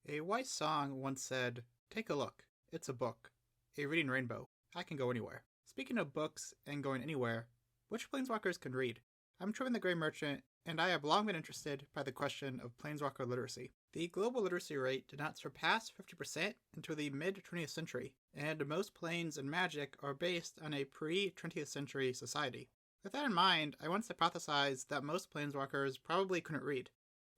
A wise song once said, "Take a look. It's a book. A reading rainbow. I can go anywhere." Speaking of books and going anywhere, which Planeswalkers can read? I'm Truman the Grey Merchant, and I have long been interested by the question of Planeswalker literacy. The global literacy rate did not surpass 50% until the mid-20th century, and most Planes and Magic are based on a pre-20th century society. With that in mind, I once hypothesized that most Planeswalkers probably couldn't read.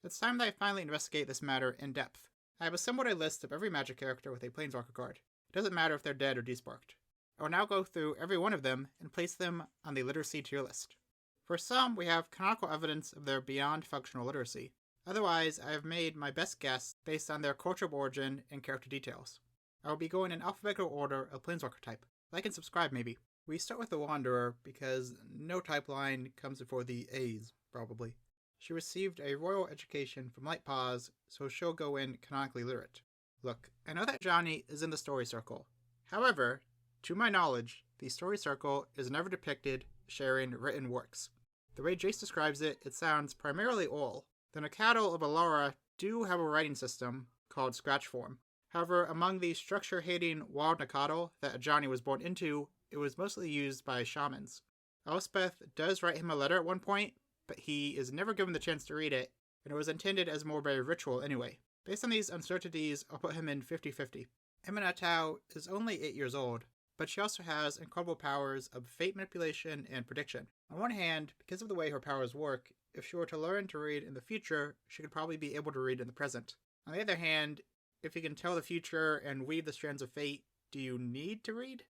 It's time that I finally investigate this matter in depth. I have assembled a list of every Magic character with a Planeswalker card. It doesn't matter if they're dead or desparked. I will now go through every one of them and place them on the literacy tier list. For some, we have canonical evidence of their beyond functional literacy. Otherwise, I have made my best guess based on their cultural origin and character details. I will be going in alphabetical order of Planeswalker type. Like and subscribe, maybe. We start with the Wanderer because no type line comes before the A's, probably. She received a royal education from Light Paws, so she'll go in canonically literate. Look, I know that Johnny is in the story circle. However, to my knowledge, the story circle is never depicted sharing written works. The way Jace describes it, it sounds primarily oral. The Nacatl of Alara do have a writing system called Scratch Form. However, among the structure-hating wild Nacatl that Johnny was born into, it was mostly used by shamans. Elspeth does write him a letter at one point, but he is never given the chance to read it, and it was intended as more of a ritual anyway. Based on these uncertainties, I'll put him in 50-50. Eminatau is only 8 years old, but she also has incredible powers of fate manipulation and prediction. On one hand, because of the way her powers work, if she were to learn to read in the future, she could probably be able to read in the present. On the other hand, if you can tell the future and weave the strands of fate, do you need to read?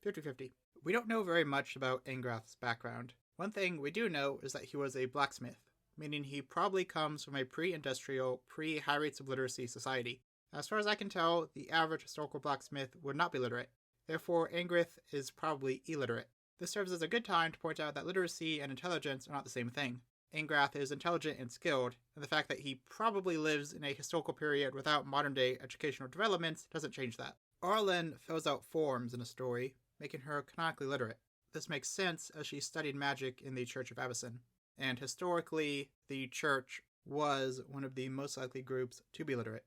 50-50. We don't know very much about Angrath's background. One thing we do know is that he was a blacksmith, meaning he probably comes from a pre-industrial, pre-high rates of literacy society. As far as I can tell, the average historical blacksmith would not be literate. Therefore, Angrath is probably illiterate. This serves as a good time to point out that literacy and intelligence are not the same thing. Angrath is intelligent and skilled, and the fact that he probably lives in a historical period without modern-day educational developments doesn't change that. Arlen fills out forms in a story, making her canonically literate. This makes sense as she studied magic in the Church of Avacyn, and historically, the Church was one of the most likely groups to be literate.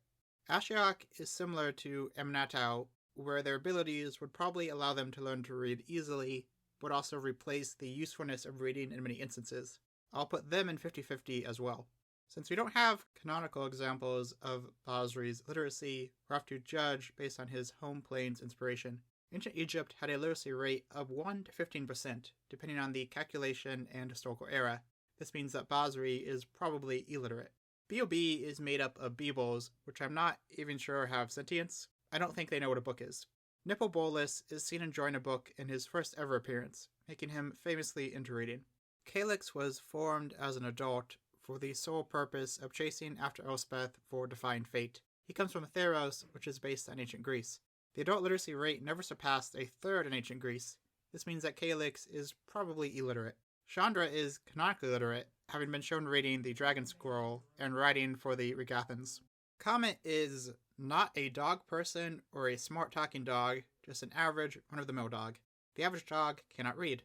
Ashiok is similar to Eminatau, where their abilities would probably allow them to learn to read easily, but also replace the usefulness of reading in many instances. I'll put them in 50-50 as well. Since we don't have canonical examples of Basri's literacy, we'll have to judge based on his home plane's inspiration. Ancient Egypt had a literacy rate of 1 to 15%, depending on the calculation and historical era. This means that Basri is probably illiterate. B.O.B. is made up of Beebles, which I'm not even sure have sentience. I don't think they know what a book is. Nipple Bolus is seen enjoying a book in his first ever appearance, making him famously into reading. Calyx was formed as an adult for the sole purpose of chasing after Elspeth for defying fate. He comes from Theros, which is based on ancient Greece. The adult literacy rate never surpassed a third in ancient Greece. This means that Calyx is probably illiterate. Chandra is canonically literate, having been shown reading the Dragon Scroll and writing for the Regathans. Comet is not a dog person or a smart talking dog, just an average, run-of-the-mill dog. The average dog cannot read.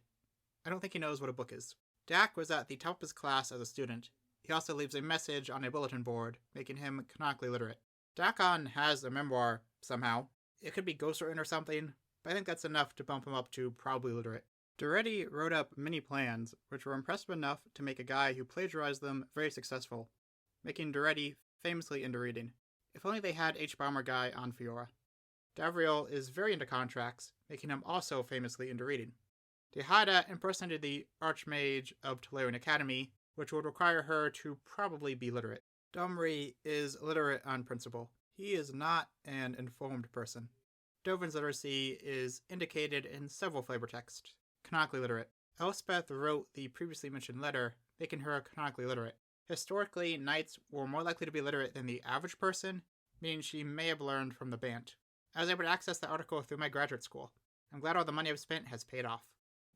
I don't think he knows what a book is. Dak was at the top of his class as a student. He also leaves a message on a bulletin board, making him canonically literate. Dakon has a memoir, somehow. It could be ghostwritten or something, but I think that's enough to bump him up to probably literate. Duretti wrote up many plans, which were impressive enough to make a guy who plagiarized them very successful, making Duretti famously into reading. If only they had H-Bomber guy on Fiora. Davriel is very into contracts, making him also famously into reading. Dehada impersonated the Archmage of Tolarian Academy, which would require her to probably be literate. Domri is literate on principle. He is not an informed person. Dovin's literacy is indicated in several flavor texts. Canonically literate. Elspeth wrote the previously mentioned letter, making her canonically literate. Historically, knights were more likely to be literate than the average person, meaning she may have learned from the Bant. I was able to access the article through my graduate school. I'm glad all the money I've spent has paid off.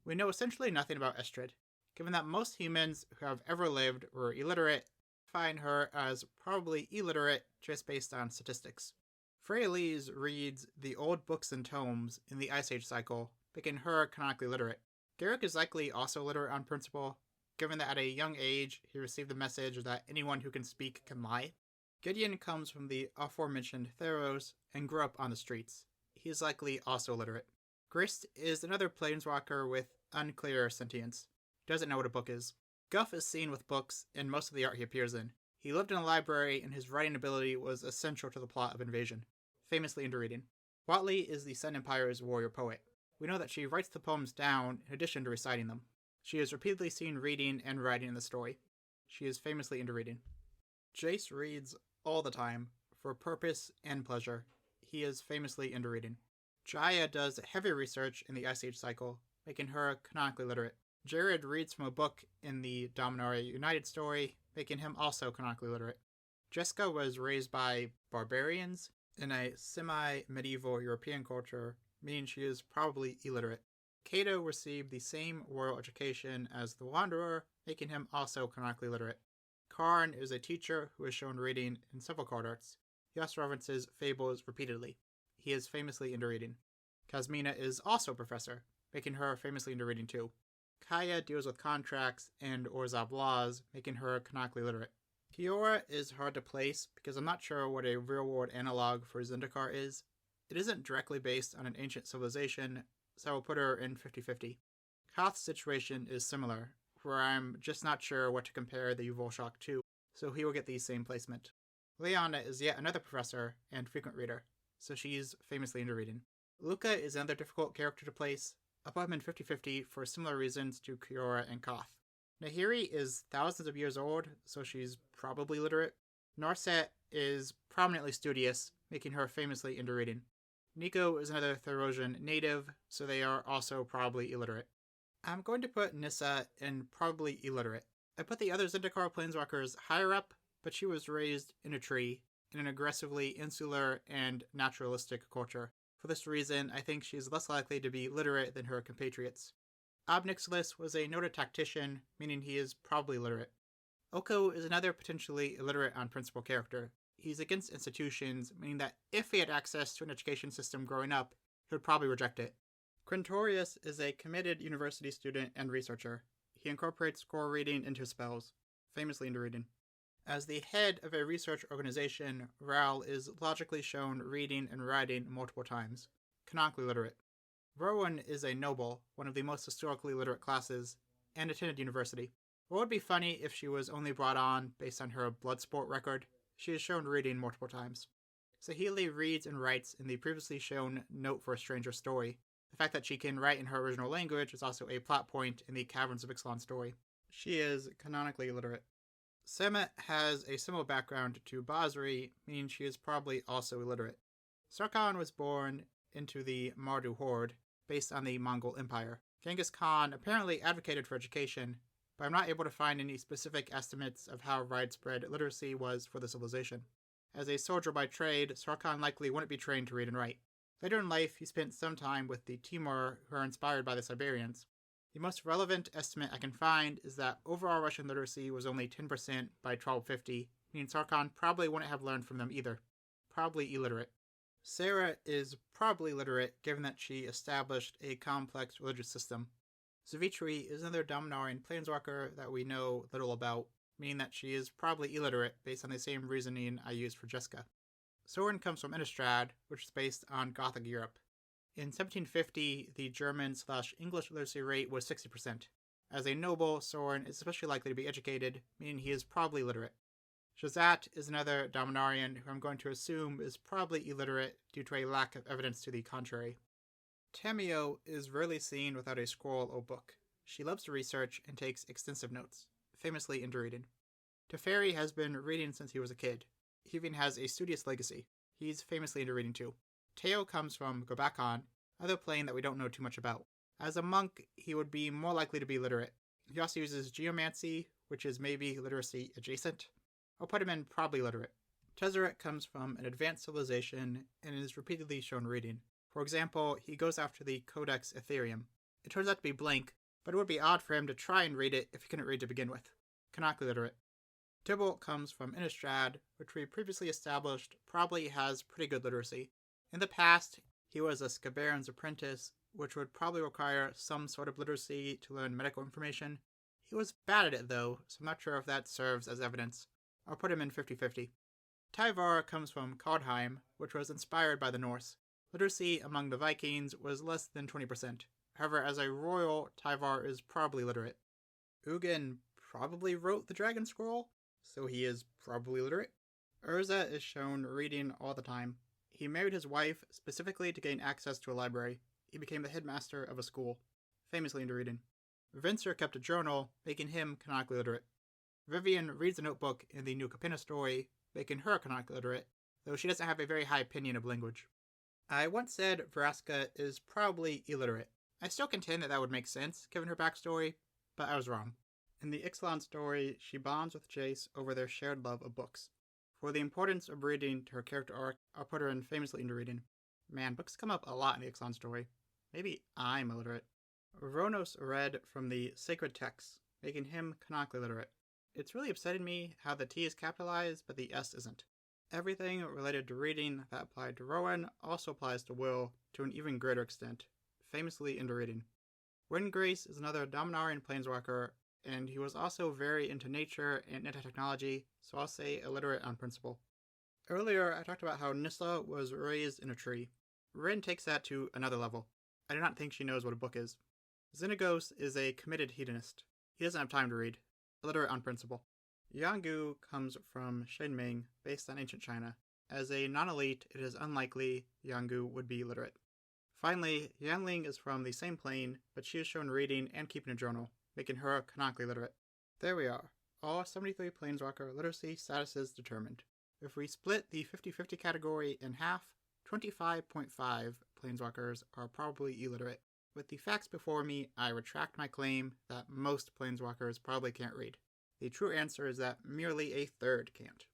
We know essentially nothing about Estrid. Given that most humans who have ever lived were illiterate, find her as probably illiterate just based on statistics. Freyalise reads the old books and tomes in the Ice Age cycle, making her canonically literate. Garrick is likely also literate on principle, given that at a young age he received the message that anyone who can speak can lie. Gideon comes from the aforementioned Theros and grew up on the streets. He is likely also illiterate. Grist is another planeswalker with unclear sentience. He doesn't know what a book is. Guff is seen with books in most of the art he appears in. He lived in a library and his writing ability was essential to the plot of Invasion, famously into reading. Watley is the Sun Empire's warrior poet. We know that she writes the poems down in addition to reciting them. She is repeatedly seen reading and writing in the story. She is famously into reading. Jace reads all the time, for purpose and pleasure. He is famously into reading. Jaya does heavy research in the Ice Age cycle, making her canonically literate. Jared reads from a book in the Dominaria United story, making him also canonically literate. Jessica was raised by barbarians in a semi-medieval European culture, meaning she is probably illiterate. Cato received the same royal education as the Wanderer, making him also canonically literate. Karn is a teacher who is shown reading in several card arts. He also references fables repeatedly. He is famously into reading. Kasmina is also a professor, making her famously into reading too. Kaya deals with contracts and Orzhov laws, making her canonically literate. Kiora is hard to place because I'm not sure what a real-world analog for Zendikar is. It isn't directly based on an ancient civilization, so I will put her in 50-50. Koth's situation is similar, where I'm just not sure what to compare the Volshok to, so he will get the same placement. Leona is yet another professor and frequent reader, so she's famously into reading. Luca is another difficult character to place. I'll put him in 50-50 for similar reasons to Kiora and Koth. Nahiri is thousands of years old, so she's probably literate. Narset is prominently studious, making her famously into reading. Nico is another Therosian native, so they are also probably illiterate. I'm going to put Nissa in probably illiterate. I put the other Zendikar planeswalkers higher up, but she was raised in a tree, in an aggressively insular and naturalistic culture. For this reason, I think she is less likely to be literate than her compatriots. Obnixilis was a noted tactician, meaning he is probably literate. Oko is another potentially illiterate on principle character. He's against institutions, meaning that if he had access to an education system growing up, he would probably reject it. Quintorius is a committed university student and researcher. He incorporates core reading into his spells, famously into reading. As the head of a research organization, Ral is logically shown reading and writing multiple times, canonically literate. Rowan is a noble, one of the most historically literate classes, and attended university. What would be funny if she was only brought on based on her blood sport record? She is shown reading multiple times. Saheeli reads and writes in the previously shown Note for a Stranger story. The fact that she can write in her original language is also a plot point in the Caverns of Ixalan story. She is canonically illiterate. Semet has a similar background to Basri, meaning she is probably also illiterate. Sarkhan was born into the Mardu Horde, based on the Mongol Empire. Genghis Khan apparently advocated for education, but I'm not able to find any specific estimates of how widespread literacy was for the civilization. As a soldier by trade, Sarkhan likely wouldn't be trained to read and write. Later in life, he spent some time with the Timur, who are inspired by the Siberians. The most relevant estimate I can find is that overall Russian literacy was only 10% by 1250, meaning Sarkhan probably wouldn't have learned from them either. Probably illiterate. Sarah is probably literate given that she established a complex religious system. Savitri is another Dominarian planeswalker that we know little about, meaning that she is probably illiterate based on the same reasoning I used for Jessica. Soren comes from Innistrad, which is based on Gothic Europe. In 1750, the German/English literacy rate was 60%. As a noble, Soren is especially likely to be educated, meaning he is probably literate. Shazat is another Dominarian who I'm going to assume is probably illiterate due to a lack of evidence to the contrary. Tamio is rarely seen without a scroll or book. She loves to research and takes extensive notes, famously into reading. Teferi has been reading since he was a kid. He even has a studious legacy. He's famously into reading too. Teo comes from Gobakon, another plane that we don't know too much about. As a monk, he would be more likely to be literate. He also uses geomancy, which is maybe literacy adjacent. I'll put him in probably literate. Tezzeret comes from an advanced civilization and is repeatedly shown reading. For example, he goes after the Codex Ethereum. It turns out to be blank, but it would be odd for him to try and read it if he couldn't read to begin with. Canonically literate. Tybalt comes from Innistrad, which we previously established probably has pretty good literacy. In the past, he was a Scabaron's apprentice, which would probably require some sort of literacy to learn medical information. He was bad at it though, so I'm not sure if that serves as evidence. I'll put him in 50-50. Tyvar comes from Kaldheim, which was inspired by the Norse. Literacy among the Vikings was less than 20%. However, as a royal, Tyvar is probably literate. Ugin probably wrote the Dragon Scroll, so he is probably literate. Urza is shown reading all the time. He married his wife specifically to gain access to a library. He became the headmaster of a school, famously into reading. Venser kept a journal, making him canonically literate. Vivian reads a notebook in the New Capenna story, making her canonically literate, though she doesn't have a very high opinion of language. I once said Vraska is probably illiterate. I still contend that would make sense, given her backstory, but I was wrong. In the Ixalan story, she bonds with Jace over their shared love of books. For the importance of reading to her character arc, I'll put her in famously into reading. Man, books come up a lot in the Ixalan story. Maybe I'm illiterate. Ronos read from the sacred texts, making him canonically literate. It's really upsetting me how the T is capitalized, but the S isn't. Everything related to reading that applied to Rowan also applies to Will to an even greater extent, famously into reading. Windgrace is another Dominarian Planeswalker, and he was also very into nature and anti-technology, so I'll say illiterate on principle. Earlier, I talked about how Nissa was raised in a tree. Rin takes that to another level. I do not think she knows what a book is. Xenagos is a committed hedonist. He doesn't have time to read. Illiterate on principle. Yanggu comes from Shenming, based on ancient China. As a non-elite, it is unlikely Yanggu would be literate. Finally, Yanling is from the same plane, but she is shown reading and keeping a journal, making her canonically literate. There we are. All 73 Planeswalker literacy statuses determined. If we split the 50-50 category in half, 25.5 Planeswalkers are probably illiterate. With the facts before me, I retract my claim that most Planeswalkers probably can't read. The true answer is that merely a third can't.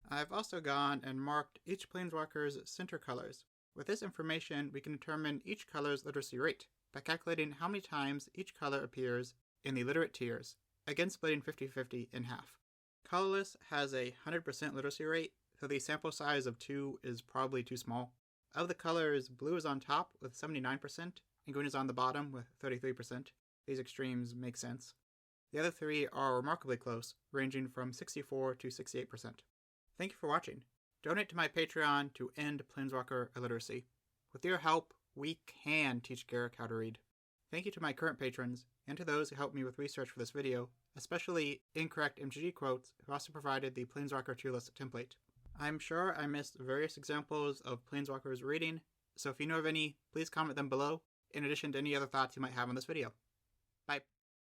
I've also gone and marked each Planeswalker's center colors. With this information, we can determine each color's literacy rate by calculating how many times each color appears in the literate tiers, again splitting 50-50 in half. Colorless has a 100% literacy rate, so the sample size of 2 is probably too small. Of the colors, blue is on top with 79%, and green is on the bottom with 33%. These extremes make sense. The other 3 are remarkably close, ranging from 64 to 68%. Thank you for watching. Donate to my Patreon to end Planeswalker illiteracy. With your help, we can teach Garrick how to read. Thank you to my current patrons, and to those who helped me with research for this video, especially Incorrect MTG Quotes, who also provided the Planeswalker tier list template. I'm sure I missed various examples of Planeswalkers reading, so if you know of any, please comment them below, in addition to any other thoughts you might have on this video. Bye.